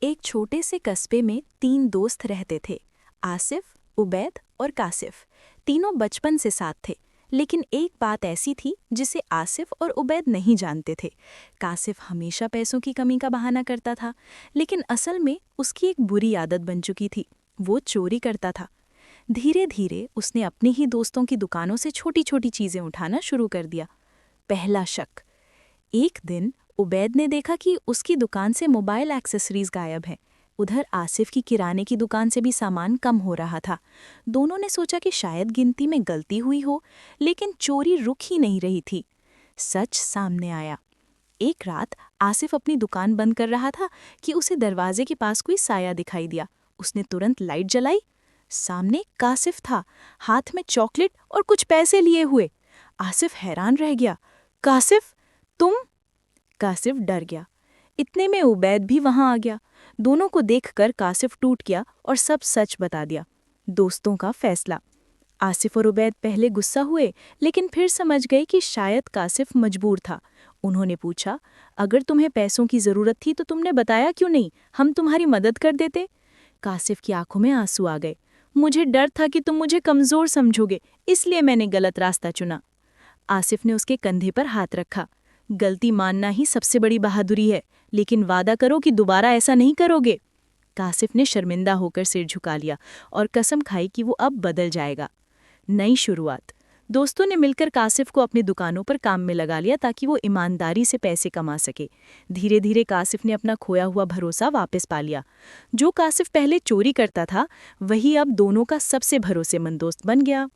एक छोटे से कस्बे में 3 दोस्त रहते थे। आसिफ, उबैद और कासिफ। तीनों बचपन से साथ थे, लेकिन एक बात ऐसी थी जिसे आसिफ और उबैद नहीं जानते थे। कासिफ हमेशा पैसों की कमी का बहाना करता था, लेकिन असल में उसकी एक बुरी आदत बन चुकी थी। वो चोरी करता था। धीरे धीरे उसने अपने ही दोस्तों की दुकानों से छोटी छोटी चीज़ें उठाना शुरू कर दिया। पहला शक। एक दिन उबैद ने देखा कि उसकी दुकान से मोबाइल एक्सेसरीज गायब हैं। उधर आसिफ की किराने की दुकान से भी सामान कम हो रहा था। दोनों ने सोचा कि शायद गिनती में गलती हुई हो, लेकिन चोरी रुक ही नहीं रही थी। सच सामने आया। एक रात आसिफ अपनी दुकान बंद कर रहा था कि उसे दरवाजे के पास कोई साया दिखाई दिया। उसने तुरंत लाइट जलाई। सामने कासिफ था, हाथ में चॉकलेट और कुछ पैसे लिए हुए। आसिफ हैरान रह गया। कासिफ, तुम? कासिफ डर गया। इतने में उबैद भी वहां आ गया। दोनों को देखकर कासिफ टूट गया और सब सच बता दिया। दोस्तों का फैसला। आसिफ और उबैद पहले गुस्सा हुए, लेकिन फिर समझ गए कि शायद कासिफ मजबूर था। उन्होंने पूछा, अगर तुम्हें पैसों की जरूरत थी तो तुमने बताया क्यों नहीं? हम तुम्हारी मदद कर देते। कासिफ की आंखों में आंसू आ गए। मुझे डर था कि तुम मुझे कमजोर समझोगे, इसलिए मैंने गलत रास्ता चुना। आसिफ ने उसके कंधे पर हाथ रखा। गलती मानना ही सबसे बड़ी बहादुरी है, लेकिन वादा करो कि दोबारा ऐसा नहीं करोगे। कासिफ ने शर्मिंदा होकर सिर झुका लिया और कसम खाई कि वो अब बदल जाएगा। नई शुरुआत। दोस्तों ने मिलकर कासिफ को अपनी दुकानों पर काम में लगा लिया ताकि वो ईमानदारी से पैसे कमा सके। धीरे धीरे कासिफ ने अपना खोया हुआ भरोसा वापस पा लिया। जो कासिफ पहले चोरी करता था, वही अब दोनों का सबसे भरोसेमंद दोस्त बन गया।